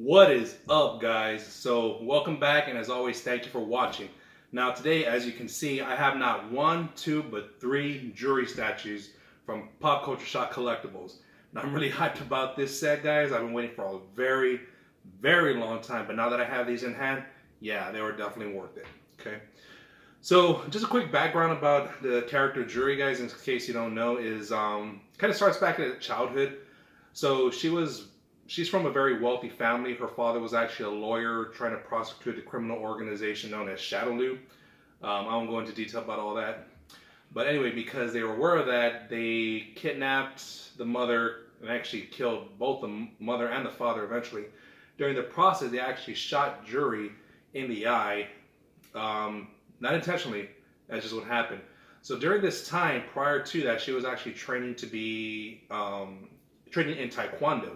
What is up, guys? So welcome back, and as always, thank you for watching. Now today, as you can see, I have not one, two, but three Juri statues from Pop Culture Shock Collectibles. Now I'm really hyped about this set, guys. I've been waiting for a very, very long time, but now that I have these in hand, yeah, they were definitely worth it. Okay. So just a quick background about the character Juri, guys, in case you don't know, is kind of starts back at childhood. So she's from a very wealthy family. Her father was actually a lawyer trying to prosecute a criminal organization known as Shadowloo. I won't go into detail about all that. But anyway, because they were aware of that, they kidnapped the mother and actually killed both the mother and the father eventually. During the process, they actually shot Juri in the eye. Not intentionally, that's just what happened. So during this time, prior to that, she was actually training to be, training in Taekwondo.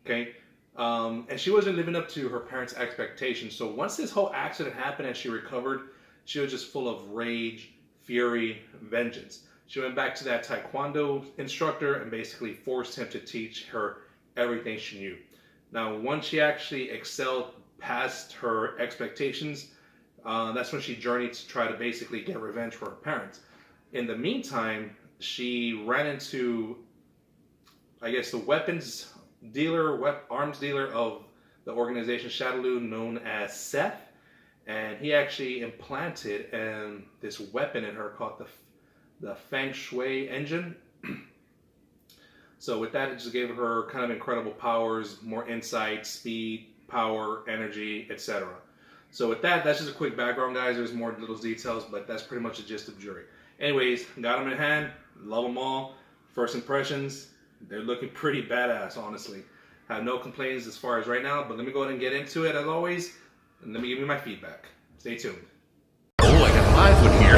Okay, and she wasn't living up to her parents' expectations. So once this whole accident happened and she recovered, she was just full of rage, fury, vengeance. She went back to that Taekwondo instructor and basically forced him to teach her everything she knew. Now, once she actually excelled past her expectations, that's when she journeyed to try to basically get revenge for her parents. In the meantime, she ran into, I guess, the weapons dealer, arms dealer of the organization Shadowloo, known as Seth, and he actually implanted this weapon in her called the Feng Shui engine. So with that, it just gave her kind of incredible powers, more insight, speed, power, energy, etc. So with that, that's just a quick background, guys. There's more little details, but that's pretty much the gist of Juri. Anyways, got them in hand, love them all. First impressions, they're looking pretty badass, honestly. I have no complaints as far as right now, but let me go ahead and get into it as always, and let me give you my feedback. Stay tuned. Oh, I got a live one here.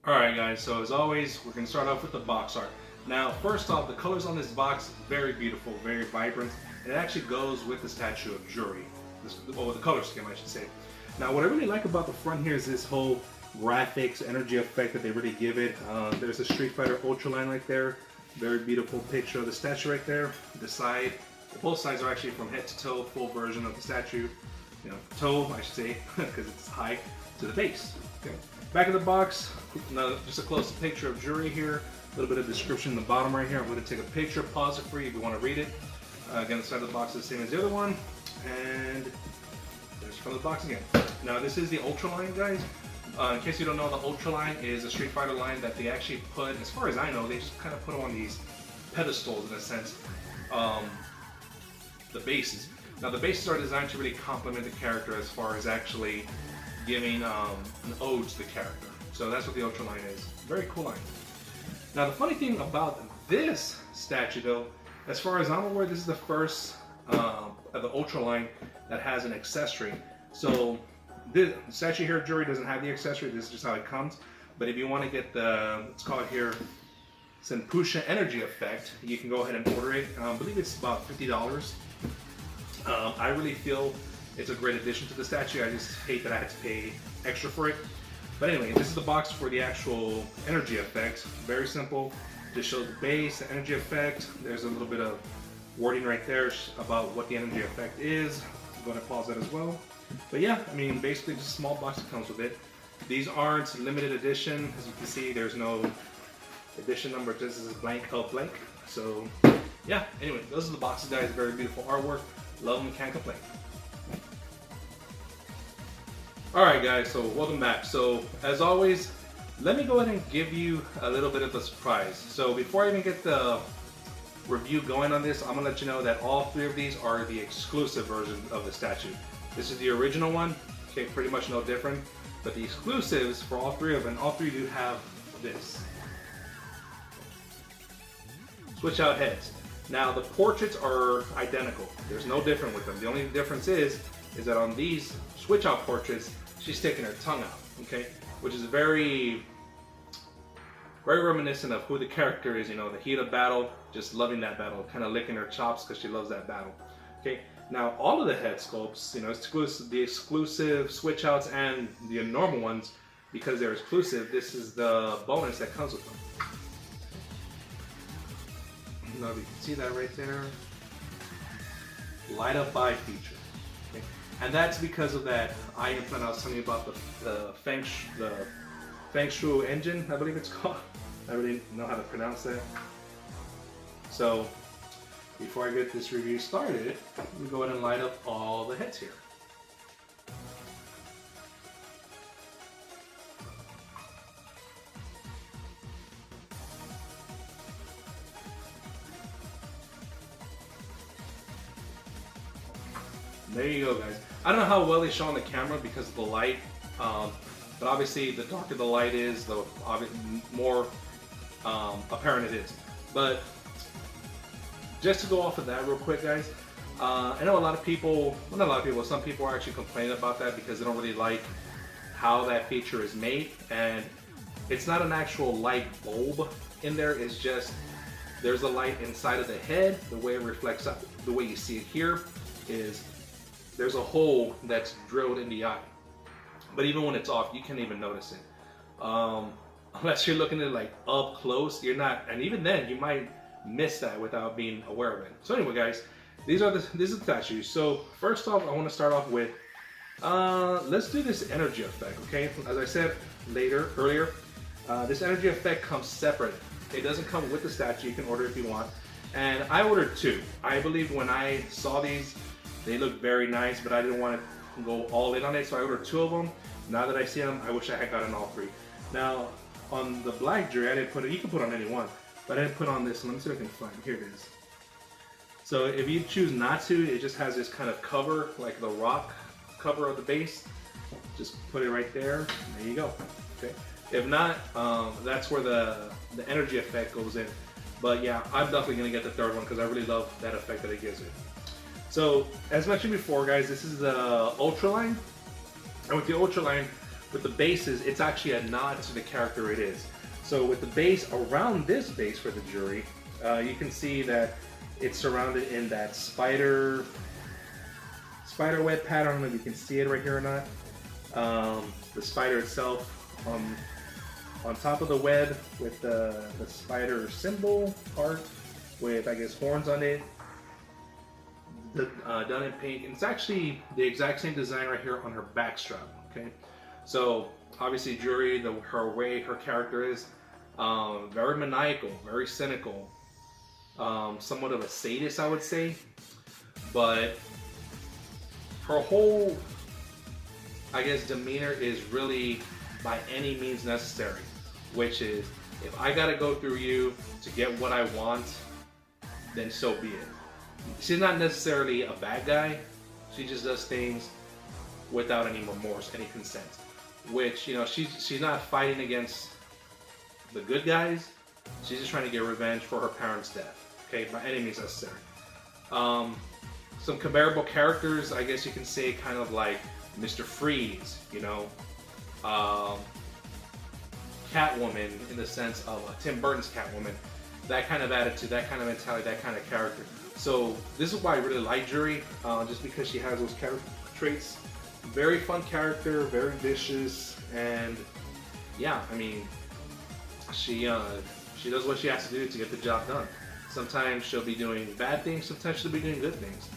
Alright guys, so as always, we're going to start off with the box art. Now, first off, the colors on this box, very beautiful, very vibrant. And it actually goes with the statue of Juri, or the color scheme, I should say. Now, what I really like about the front here is this whole graphics, energy effect that they really give it. There's a Street Fighter Ultra line right there. Very beautiful picture of the statue right there. The side, both sides are actually from head to toe, full version of the statue. You know, toe, I should say, because it's high to the base. Okay. Back of the box, now just a close picture of Juri here. A little bit of description in the bottom right here. I'm going to take a picture, pause it for you if you want to read it. Again, the side of the box is the same as the other one, and there's from the box again. Now, this is the Ultra line, guys. In case you don't know, the Ultra line is a Street Fighter line that they actually put, as far as I know, they just kind of put them on these pedestals in a sense, the bases. Now, the bases are designed to really complement the character as far as actually giving an ode to the character. So that's what the Ultra line is. Very cool line. Now, the funny thing about this statue, though, as far as I'm aware, this is the first of the Ultra line that has an accessory. So this statue here, Juri, doesn't have the accessory. This is just how it comes. But if you want to get the, let's call it here, Senpusha energy effect, you can go ahead and order it. I believe it's about $50. I really feel it's a great addition to the statue. I just hate that I had to pay extra for it. But anyway, this is the box for the actual energy effect. Very simple. Just shows the base, the energy effect. There's a little bit of wording right there about what the energy effect is. I'm going to pause that as well. But yeah, I mean, basically just a small box that comes with it. These aren't limited edition. As you can see, there's no edition number. This is blank, held blank. So yeah, anyway, those are the boxes, guys. Very beautiful artwork. Love them, can't complain. Alright guys, so welcome back. So as always, let me go ahead and give you a little bit of a surprise. So before I even get the review going on this, I'm going to let you know that all three of these are the exclusive version of the statue. This is the original one, okay, pretty much no different. But the exclusives for all three of them, all three do have this. Switch out heads. Now the portraits are identical. There's no different with them. The only difference is that on these switch out portraits, she's sticking her tongue out, okay? Which is very reminiscent of who the character is, you know, the heat of battle, just loving that battle, kind of licking her chops because she loves that battle, okay? Now, all of the head sculpts, you know, the exclusive switch outs and the normal ones, because they're exclusive, this is the bonus that comes with them. Now, you can see that right there. Light up by feature. Okay? And that's because of that eye implant I was telling you about, the Feng Shui engine, I believe it's called. I really know how to pronounce that. So, before I get this review started, let me go ahead and light up all the heads here. There you go, guys. I don't know how well they show on the camera because of the light, but obviously the darker the light is, the more apparent it is. But just to go off of that real quick, guys, I know a lot of people, well, not a lot of people, some people are actually complaining about that because they don't really like how that feature is made. And it's not an actual light bulb in there, it's just there's a light inside of the head. The way it reflects up, the way you see it here is there's a hole that's drilled in the eye. But even when it's off, you can't even notice it. Unless you're looking at it like up close, you're not, and even then you might miss that without being aware of it. So anyway, guys, these are the statues. So first off, I want to start off with, let's do this energy effect, okay? As I said earlier, this energy effect comes separate. It doesn't come with the statue. You can order if you want. And I ordered 2. I believe when I saw these, they looked very nice, but I didn't want to go all in on it, so I ordered 2 of them. Now that I see them, I wish I had gotten all 3. Now, on the black Juri, I didn't put it, you can put on any one, but I didn't put on this. Let me see if I can find, here it is. So if you choose not to, it just has this kind of cover, like the rock cover of the base. Just put it right there, there you go, okay? If not, that's where the energy effect goes in. But yeah, I'm definitely gonna get the 3rd one because I really love that effect that it gives it. So, as mentioned before, guys, this is the Ultra line. And with the Ultra line, with the bases, it's actually a nod to the character it is. So with the base, around this base for the Juri, you can see that it's surrounded in that spider web pattern. I don't know if you can see it right here or not. The spider itself on top of the web with the spider symbol part with, I guess, horns on it. Done in pink, and it's actually the exact same design right here on her back strap. Okay, so obviously Juri, her character is very maniacal, very cynical, somewhat of a sadist, I would say, but her whole, I guess, demeanor is really by any means necessary, which is, if I gotta go through you to get what I want, then so be it. She's not necessarily a bad guy. She just does things without any remorse, any consent. Which, you know, she's not fighting against the good guys. She's just trying to get revenge for her parents' death. Okay, by any means necessary. Some comparable characters, I guess you can say, kind of like Mr. Freeze, you know, Catwoman in the sense of Tim Burton's Catwoman. That kind of attitude, that kind of mentality, that kind of character. So this is why I really like Juri, just because she has those character traits. Very fun character, very vicious, and yeah, I mean, she does what she has to do to get the job done. Sometimes she'll be doing bad things, sometimes she'll be doing good things.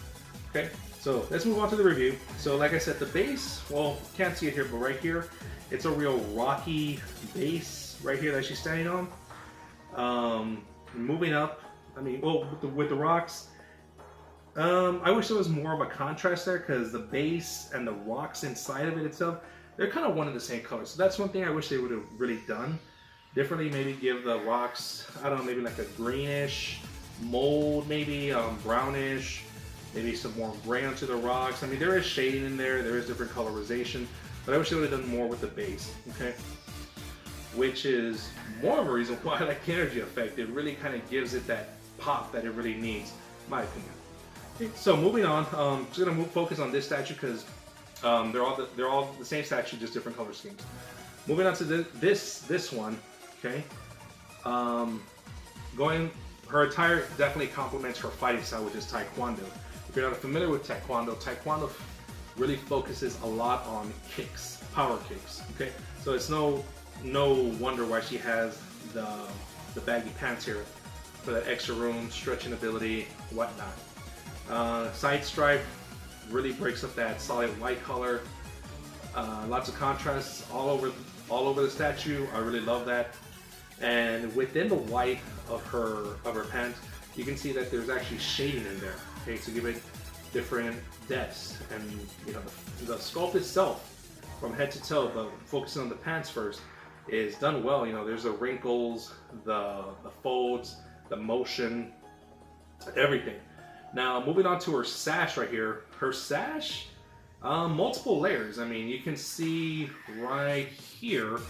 Okay, so let's move on to the review. So like I said, the base, well, can't see it here, but right here, it's a real rocky base right here that she's standing on. Moving up, I mean, well, with the rocks, I wish there was more of a contrast there, because the base and the rocks inside of it itself, they're kind of one and the same color. So that's one thing I wish they would have really done differently. Maybe give the rocks, I don't know, maybe like a greenish mold, maybe brownish, maybe some more gray onto the rocks. I mean, there is shading in there, there is different colorization, but I wish they would have done more with the base, okay? Which is more of a reason why I like the energy effect. It really kind of gives it that pop that it really needs, in my opinion. Okay, so moving on, just gonna focus on this statue because they're all the same statue, just different color schemes. Moving on to this one, okay. Her attire definitely complements her fighting style, which is Taekwondo. If you're not familiar with Taekwondo really focuses a lot on kicks, power kicks. Okay, so it's no wonder why she has the baggy pants here for that extra room, stretching ability, whatnot. Side stripe really breaks up that solid white color. Lots of contrasts all over the statue. I really love that. And within the white of her pants, you can see that there's actually shading in there. Okay, to give it different depths. And you know, the sculpt itself, from head to toe, but focusing on the pants first, is done well. You know, there's the wrinkles, the folds, the motion, everything. Now moving on to her sash right here. Her sash, multiple layers. I mean, you can see right here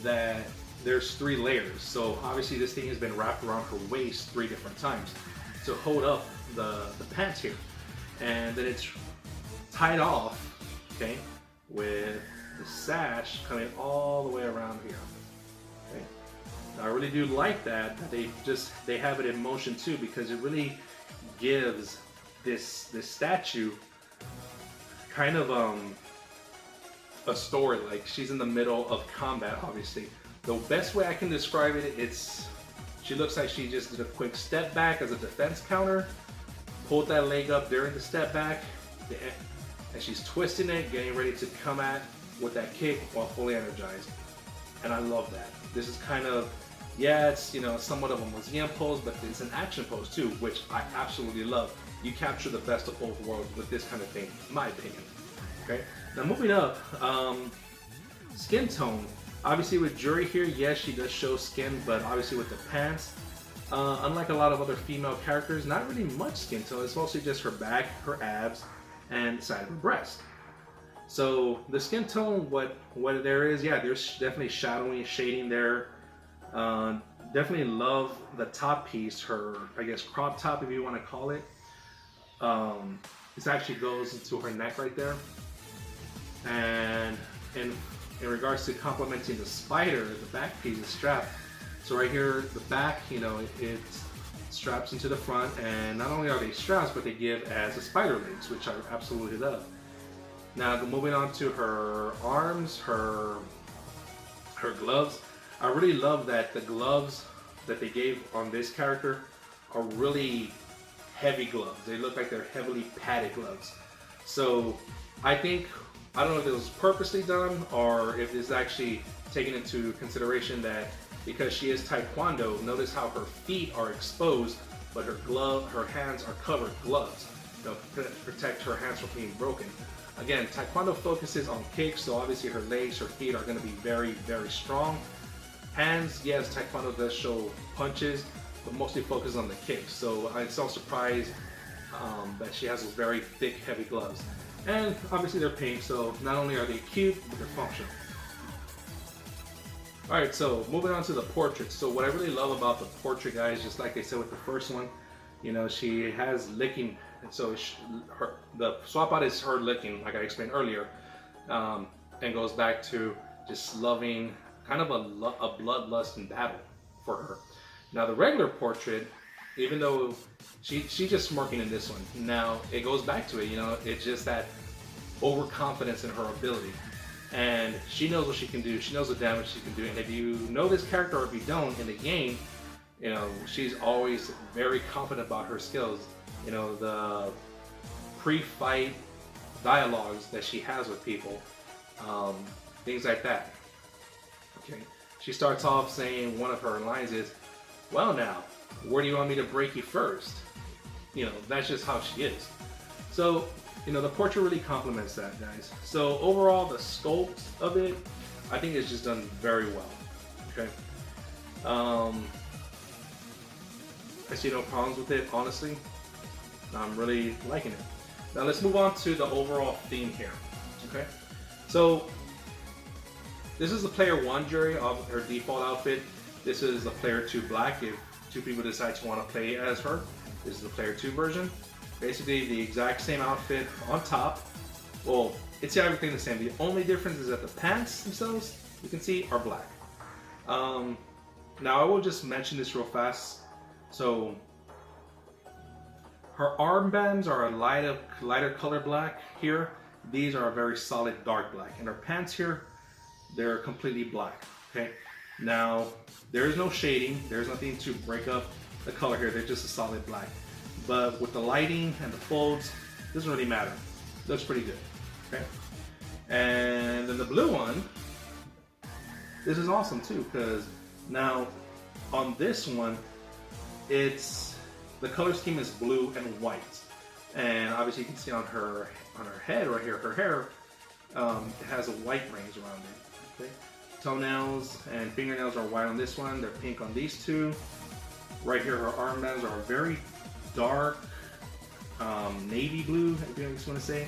that there's 3 layers. So obviously this thing has been wrapped around her waist 3 different times to hold up the pants here. And then it's tied off, okay, with the sash coming all the way around here. Okay. Now I really do like that they have it in motion too, because it really gives this statue kind of a story. Like, she's in the middle of combat, obviously. The best way I can describe it, she looks like she just did a quick step back as a defense counter, pulled that leg up during the step back, and she's twisting it, getting ready to come at with that kick while fully energized. And I love that. This is kind of, yeah, it's, you know, somewhat of a museum pose, but it's an action pose too, which I absolutely love. You capture the best of both worlds with this kind of thing, in my opinion. Okay, now moving up, skin tone. Obviously with Juri here, yes, she does show skin, but obviously with the pants, unlike a lot of other female characters, not really much skin tone. It's mostly just her back, her abs, and the side of her breast. So the skin tone, what there is, yeah, there's definitely shadowing, shading there. Definitely love the top piece, her, I guess, crop top, if you want to call it. This actually goes into her neck right there. And in regards to complementing the spider, the back piece is strapped. So right here, the back, you know, it straps into the front, and not only are they straps, but they give as a spider legs, which I absolutely love. Now moving on to her arms, her gloves. I really love that the gloves that they gave on this character are really heavy gloves. They look like they're heavily padded gloves. So I don't know if it was purposely done or if it's actually taken into consideration that because she is Taekwondo, notice how her feet are exposed, but her hands are covered gloves, you know, to protect her hands from being broken. Again, Taekwondo focuses on kicks, so obviously her legs, her feet are going to be very, very strong. Hands, yes, Taekwondo does show punches, but mostly focuses on the kicks. So I'm so surprised that she has those very thick, heavy gloves. And obviously they're pink, so not only are they cute, but they're functional. Alright, so moving on to the portrait. So what I really love about the portrait, guys, just like I said with the first one, you know, she has licking. And so the swap out is her licking, like I explained earlier, and goes back to just loving, kind of a bloodlust in battle for her. Now the regular portrait, even though she's just smirking in this one, now it goes back to it, you know, it's just that overconfidence in her ability. And she knows what she can do, she knows the damage she can do, and if you know this character or if you don't in the game, you know, she's always very confident about her skills. You know, the pre-fight dialogues that she has with people, things like that. Okay, she starts off saying, one of her lines is, "Well now, where do you want me to break you first?" You know, that's just how she is. So, you know, the portrait really complements that, guys. So overall, the sculpt of it, I think it's just done very well. Okay. I see no problems with it, honestly. I'm really liking it. Now let's move on to the overall theme here. Okay. So this is the player 1 Juri of her default outfit. This is the player 2 black if 2 people decide to want to play as her. This is the player 2 version. Basically the exact same outfit on top. Well, it's everything the same. The only difference is that the pants themselves, you can see, are black. Now I will just mention this real fast. So Her armbands are a lighter color black here. These are a very solid dark black. And her pants here, they're completely black, okay? Now, there is no shading. There's nothing to break up the color here. They're just a solid black. But with the lighting and the folds, it doesn't really matter. Looks pretty good, okay? And then the blue one, this is awesome too, because now on this one, the color scheme is blue and white. And obviously you can see on her head right here, her hair, it has a white rings around it, okay? Toenails and fingernails are white on this one. They're pink on these two. Right here, her armbands are very dark navy blue, if you want to say.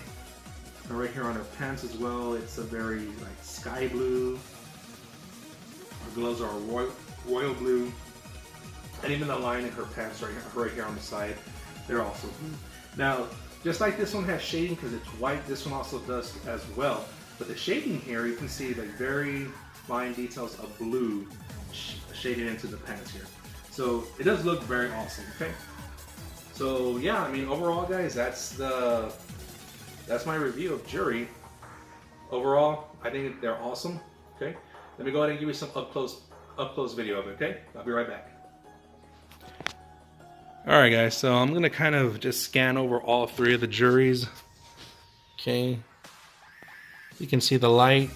And right here on her pants as well, it's a very like sky blue. Her gloves are royal blue. And even the line in her pants right here on the side, they're also blue. Now, just like this one has shading because it's white, this one also does as well. But the shading here, you can see like very fine details of blue shaded into the pants here. So it does look very awesome, okay? So yeah, I mean overall guys, that's my review of Juri. Overall, I think they're awesome, okay? Let me go ahead and give you some up close video of it, okay? I'll be right back. Alright guys, so I'm gonna kind of just scan over all three of the Juris. Okay. You can see the light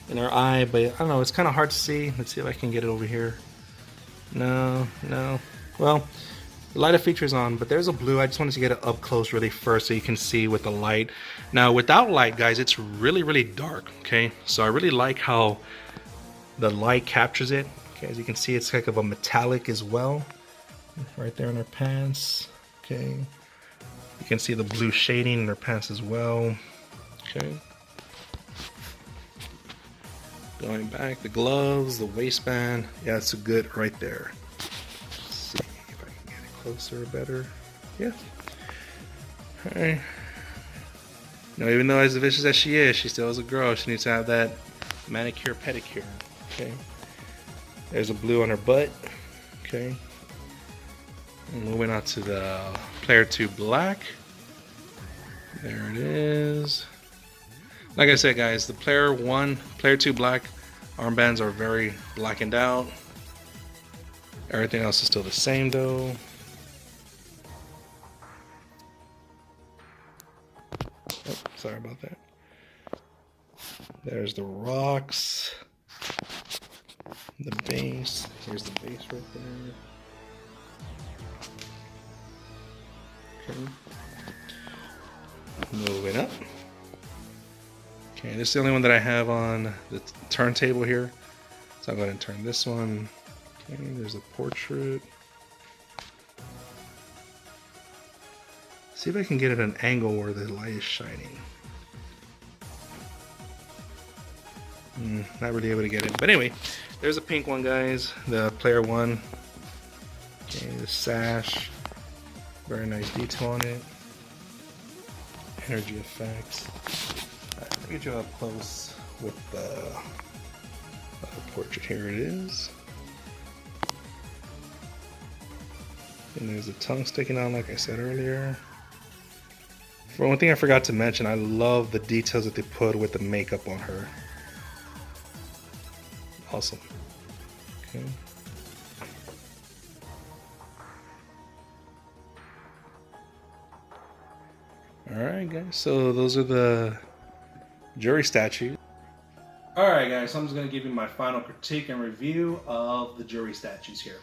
in her eye, but I don't know, it's kind of hard to see. Let's see if I can get it over here. No. Well, the lighter feature's on, but there's a blue. I just wanted to get it up close really first so you can see with the light. Now, without light, guys, it's really, really dark, okay? So I really like how the light captures it. Okay, as you can see, it's kind of a metallic as well. Right there in her pants, okay? You can see the blue shading in her pants as well, okay? Going back, the gloves, the waistband, yeah, it's a good right there. Let's see if I can get it closer or better. Yeah. Alright. Now, even though as vicious as she is, she still is a girl. She needs to have that manicure, pedicure, okay? There's a blue on her butt, okay? And moving on to the Player 2 Black. There it is. Like I said, guys, the Player 2 Black armbands are very blackened out. Everything else is still the same, though. Oh, sorry about that. There's the rocks. The base. Here's the base right there. Okay. Moving up. Okay, this is the only one that I have on the turntable here. So I'll go ahead and turn this one. Okay, there's a portrait. See if I can get it at an angle where the light is shining. Not really able to get it. But anyway, there's a pink one, guys. The Player 1. Okay, the sash. Very nice detail on it. Energy effects. Alright, let me get you up close with the portrait. Here it is. And there's a tongue sticking out, like I said earlier. For one thing I forgot to mention, I love the details that they put with the makeup on her. Awesome. Okay. Alright guys, so those are the Juri statues. Alright guys, so I'm just going to give you my final critique and review of the Juri statues here.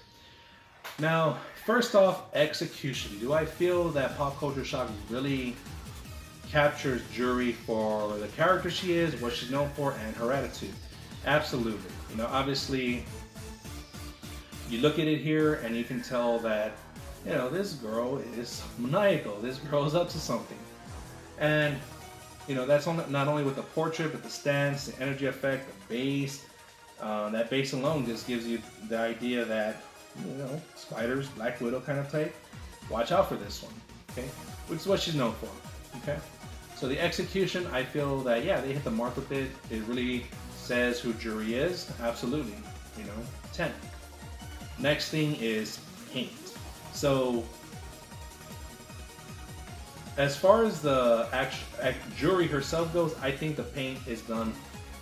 Now, first off, execution. Do I feel that Pop Culture Shock really captures Juri for the character she is, what she's known for, and her attitude? Absolutely. You know, obviously, you look at it here and you can tell that, you know, this girl is maniacal. This girl is up to something. And, you know, that's not only with the portrait, but the stance, the energy effect, the bass. That bass alone just gives you the idea that, you know, spiders, Black Widow kind of type. Watch out for this one, okay? Which is what she's known for, okay? So the execution, I feel that, yeah, they hit the mark with it. It really says who Juri is. Absolutely, you know, 10. Next thing is paint. So as far as the Juri herself goes, I think the paint is done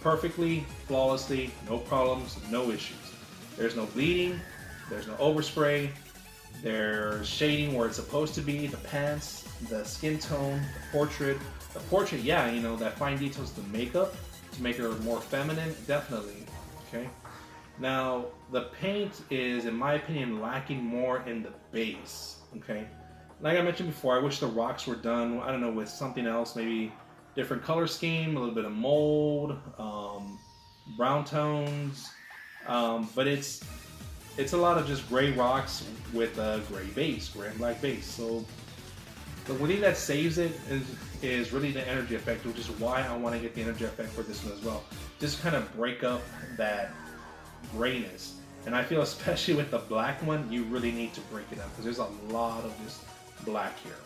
perfectly, flawlessly, no problems, no issues. There's no bleeding, there's no overspray, there's shading where it's supposed to be, the pants, the skin tone, the portrait. The portrait, yeah, you know, that fine details, the makeup to make her more feminine, definitely. Okay. Now, the paint is, in my opinion, lacking more in the base. Okay. Like I mentioned before, I wish the rocks were done, I don't know, with something else, maybe different color scheme, a little bit of mold, brown tones, but it's a lot of just gray rocks with a gray base, gray and black base. So the one thing that saves it is really the energy effect, which is why I want to get the energy effect for this one as well. Just kind of break up that grayness. And I feel especially with the black one, you really need to break it up because there's a lot of this black here.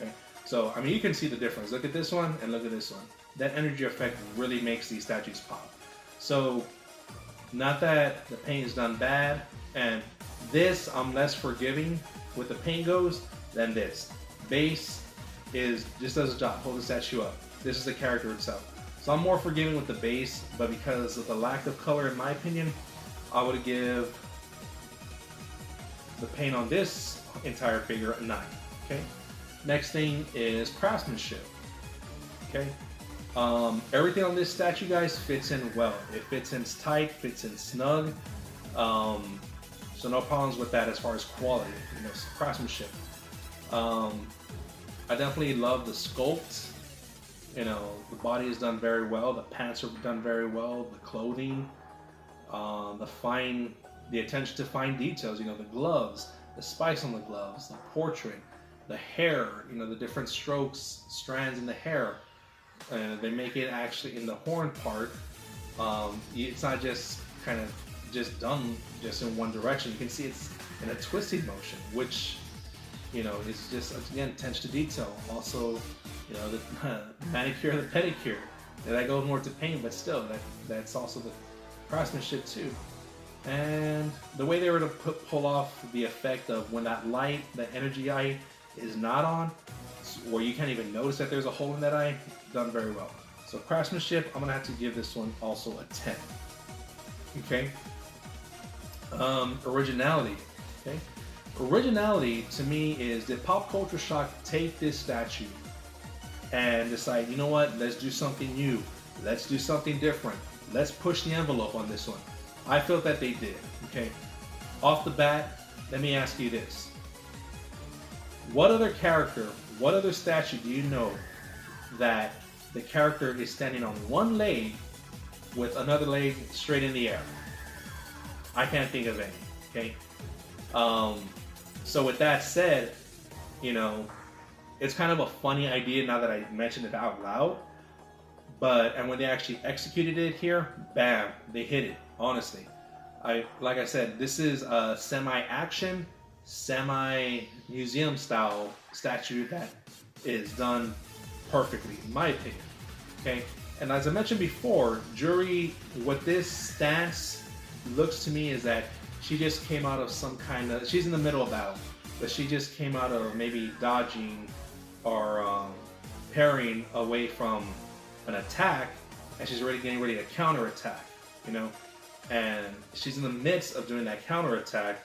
Okay, so I mean you can see the difference. Look at this one and look at this one. That energy effect really makes these statues pop. So not that the paint is done bad, and this I'm less forgiving with the paint goes than this. Base just does a job, hold the statue up. This is the character itself. So I'm more forgiving with the base, but because of the lack of color in my opinion, I would give the paint on this entire figure a 9. Okay. Next thing is craftsmanship. Okay. Everything on this statue, guys, fits in well. It fits in tight, fits in snug. So no problems with that as far as quality, you know, craftsmanship. I definitely love the sculpt. You know, the body is done very well. The pants are done very well. The clothing, the attention to fine details. You know, the gloves, the spice on the gloves, the portrait. The hair, you know, the different strokes, strands in the hair. They make it actually in the horn part. It's not just kind of just done just in one direction. You can see it's in a twisting motion, which, you know, is just, again, attention to detail. Also, you know, the manicure, the pedicure. That goes more to paint, but still, that's also the craftsmanship too. And the way they were to pull off the effect of when that light, that energy eye, is not on, where you can't even notice that there's a hole in that eye, done very well. So craftsmanship, I'm gonna have to give this one also a 10. Okay. Originality. Okay. Originality to me is, did Pop Culture Shock take this statue and decide, you know what, let's do something new, let's do something different, let's push the envelope on this one? I felt that they did. Okay. Off the bat, let me ask you this. What other character, what other statue do you know that the character is standing on one leg with another leg straight in the air? I can't think of any, okay? So with that said, you know, it's kind of a funny idea now that I mentioned it out loud, and when they actually executed it here, bam, they hit it, honestly. Like I said, this is a semi-action, semi-museum style statue that is done perfectly, in my opinion. Okay, and as I mentioned before, Juri, what this stance looks to me is that she just came out of some kind of, she's in the middle of battle, but she just came out of maybe dodging or parrying away from an attack, and she's already getting ready to counter attack, you know, and she's in the midst of doing that counter attack.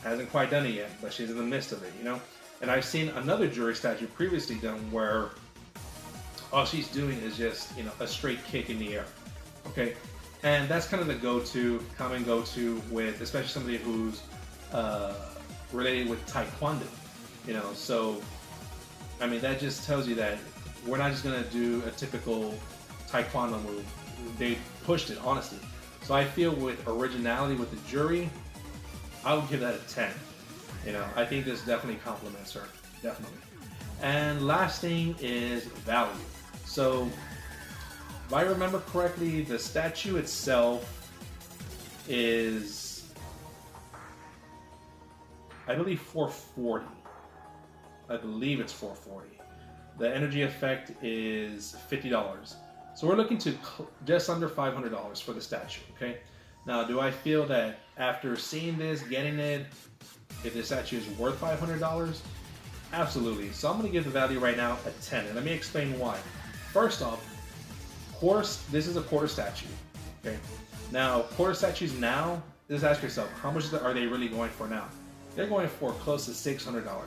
Hasn't quite done it yet, but she's in the midst of it, you know? And I've seen another Juri statue previously done where all she's doing is just, you know, a straight kick in the air, okay? And that's kind of the common go-to with, especially somebody who's related with Taekwondo, you know? So, I mean, that just tells you that we're not just gonna do a typical Taekwondo move. They pushed it, honestly. So I feel with originality with the Juri, I would give that a 10. You know, I think this definitely compliments her, definitely. And last thing is value. So, if I remember correctly, the statue itself is, I believe, $440. I believe it's $440. The energy effect is $50. So we're looking to just under $500 for the statue, okay? Now, do I feel that after seeing this, getting it, if the statue is worth $500? Absolutely. So I'm going to give the value right now a 10, and let me explain why. First off, this is a quarter statue. Okay. Now, quarter statues now, just ask yourself, how much are they really going for now? They're going for close to $600 now.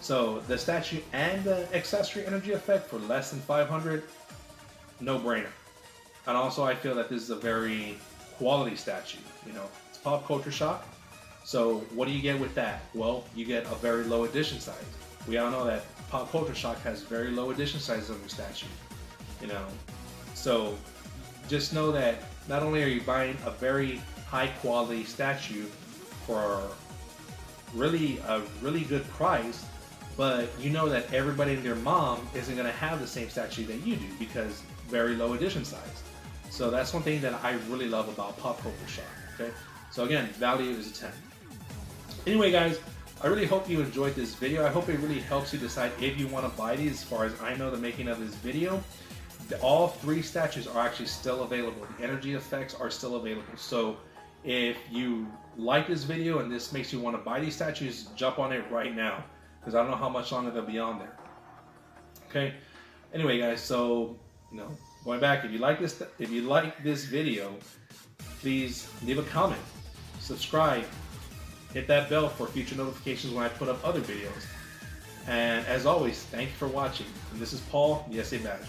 So the statue and the accessory energy effect for less than $500, no brainer. And also, I feel that this is a very quality statue. You know, it's pop culture shock. So what do you get with that? Well, you get a very low edition size. We all know that pop culture shock has very low edition sizes of their statue. You know, so just know that not only are you buying a very high quality statue for a really good price, but you know that everybody and their mom isn't going to have the same statue that you do because very low edition size. So that's one thing that I really love about pop culture shock. Okay, so again, value is a 10. Anyway, guys, I really hope you enjoyed this video. I hope it really helps you decide if you want to buy these. As far as I know, the making of this video, all 3 statues are actually still available. The energy effects are still available. So if you like this video and this makes you want to buy these statues, jump on it right now, because I don't know how much longer they'll be on there. Okay. Anyway, guys, so going back, if you like this video, please leave a comment, subscribe, hit that bell for future notifications when I put up other videos. And as always, thank you for watching. And this is Paul, the SA Badger.